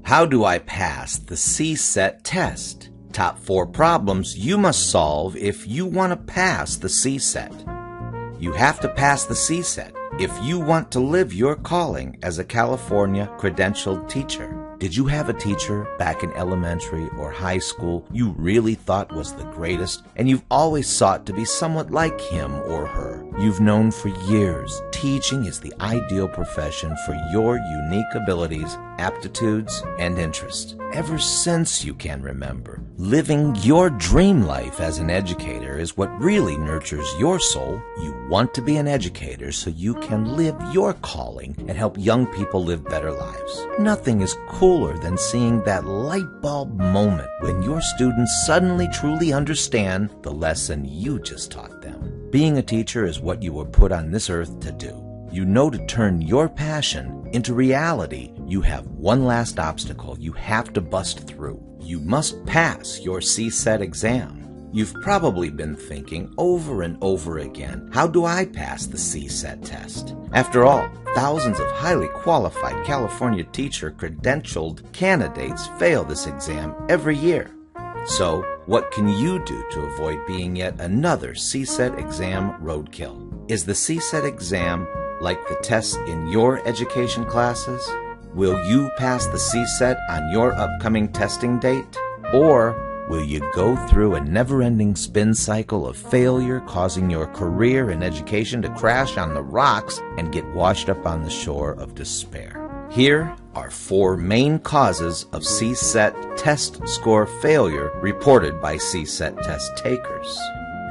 How do I pass the CSET test? Top 4 problems you must solve if you want to pass the CSET. You have to pass the CSET if you want to live your calling as a California credentialed teacher. Did you have a teacher back in elementary or high school you really thought was the greatest, and you've always sought to be somewhat like him or her? You've known for years teaching is the ideal profession for your unique abilities, aptitudes, and interests. Ever since you can remember, living your dream life as an educator is what really nurtures your soul. You want to be an educator so you can live your calling and help young people live better lives. Nothing is cooler than seeing that light bulb moment when your students suddenly truly understand the lesson you just taught them. Being a teacher is what you were put on this earth to do. You know, to turn your passion into reality, you have one last obstacle you have to bust through. You must pass your CSET exam. You've probably been thinking over and over again, how do I pass the CSET test? After all, thousands of highly qualified California teacher credentialed candidates fail this exam every year. So, what can you do to avoid being yet another CSET exam roadkill? Is the CSET exam like the tests in your education classes? Will you pass the CSET on your upcoming testing date? Or will you go through a never-ending spin cycle of failure, causing your career in education to crash on the rocks and get washed up on the shore of despair? Here are 4 main causes of CSET test score failure reported by CSET test takers.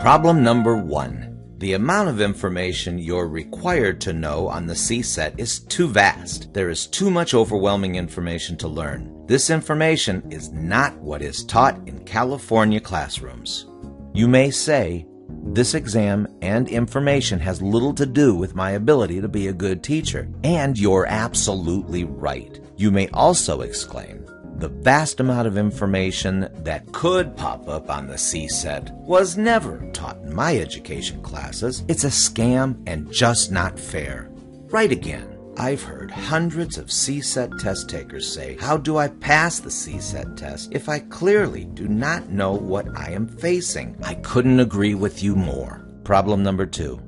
Problem number 1. The amount of information you're required to know on the CSET is too vast. There is too much overwhelming information to learn. This information is not what is taught in California classrooms. You may say, this exam and information has little to do with my ability to be a good teacher, and you're absolutely right. You may also exclaim, the vast amount of information that could pop up on the CSET was never taught in my education classes. It's a scam and just not fair. Right again. I've heard hundreds of CSET test takers say, how do I pass the CSET test if I clearly do not know what I am facing? I couldn't agree with you more. Problem number 2.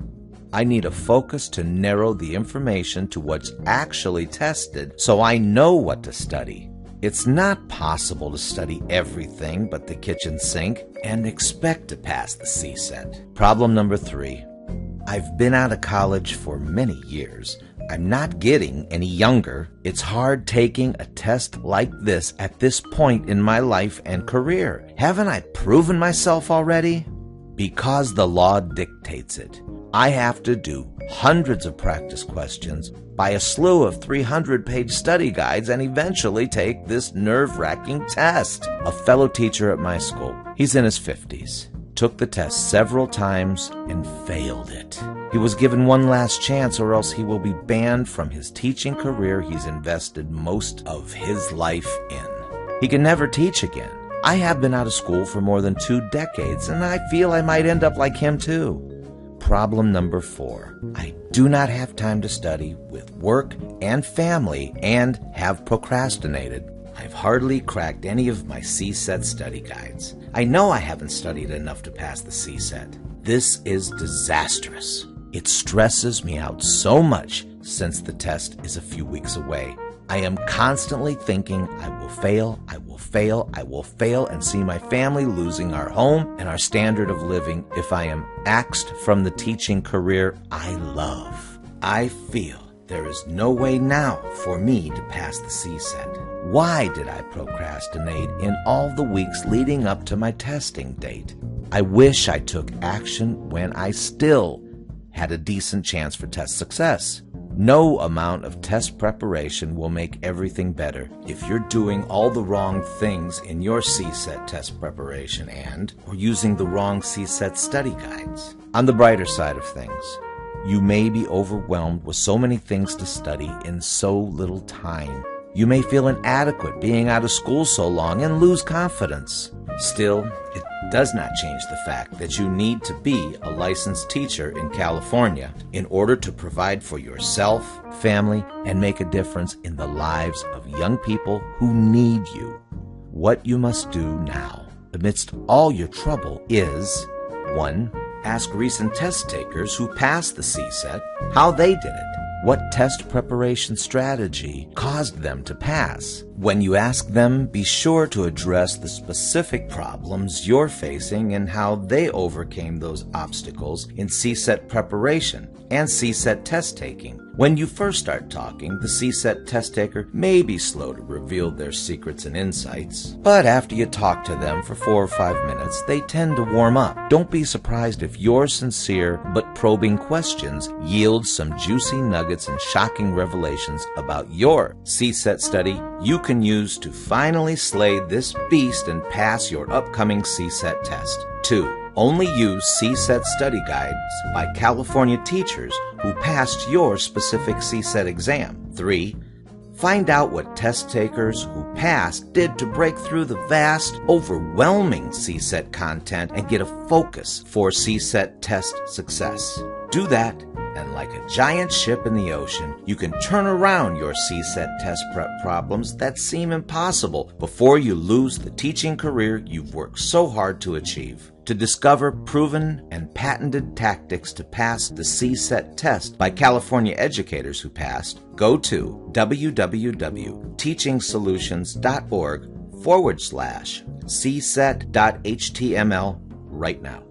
I need a focus to narrow the information to what's actually tested so I know what to study. It's not possible to study everything but the kitchen sink and expect to pass the CSET. Problem number 3. I've been out of college for many years. I'm not getting any younger. It's hard taking a test like this at this point in my life and career. Haven't I proven myself already? Because the law dictates it. I have to do hundreds of practice questions, buy a slew of 300-page study guides, and eventually take this nerve-wracking test. A fellow teacher at my school, he's in his 50s, took the test several times and failed it. He was given one last chance, or else he will be banned from his teaching career he's invested most of his life in. He can never teach again. I have been out of school for more than 2 decades, and I feel I might end up like him too. Problem number 4. I do not have time to study with work and family and have procrastinated. I've hardly cracked any of my CSET study guides. I know I haven't studied enough to pass the CSET. This is disastrous. It stresses me out so much since the test is a few weeks away. I am constantly thinking I will fail, I will fail, I will fail, and see my family losing our home and our standard of living if I am axed from the teaching career I love. I feel there is no way now for me to pass the CSET. Why did I procrastinate in all the weeks leading up to my testing date? I wish I took action when I still had a decent chance for test success. No amount of test preparation will make everything better if you're doing all the wrong things in your CSET test preparation or using the wrong CSET study guides. On the brighter side of things, you may be overwhelmed with so many things to study in so little time. You may feel inadequate being out of school so long and lose confidence. Still, it does not change the fact that you need to be a licensed teacher in California in order to provide for yourself, family, and make a difference in the lives of young people who need you. What you must do now, amidst all your trouble, is 1. Ask recent test takers who passed the CSET how they did it. What test preparation strategy caused them to pass? When you ask them, be sure to address the specific problems you're facing and how they overcame those obstacles in CSET preparation and CSET test taking. When you first start talking, the CSET test taker may be slow to reveal their secrets and insights, but after you talk to them for 4 or 5 minutes, they tend to warm up. Don't be surprised if your sincere but probing questions yield some juicy nuggets and shocking revelations about your CSET study you can use to finally slay this beast and pass your upcoming CSET test. 2. Only use CSET study guides by California teachers who passed your specific CSET exam. 3. Find out what test takers who passed did to break through the vast, overwhelming CSET content and get a focus for CSET test success. Do that, and like a giant ship in the ocean, you can turn around your CSET test prep problems that seem impossible before you lose the teaching career you've worked so hard to achieve. To discover proven and patented tactics to pass the CSET test by California educators who passed, go to www.teachingsolutions.org/CSET.html right now.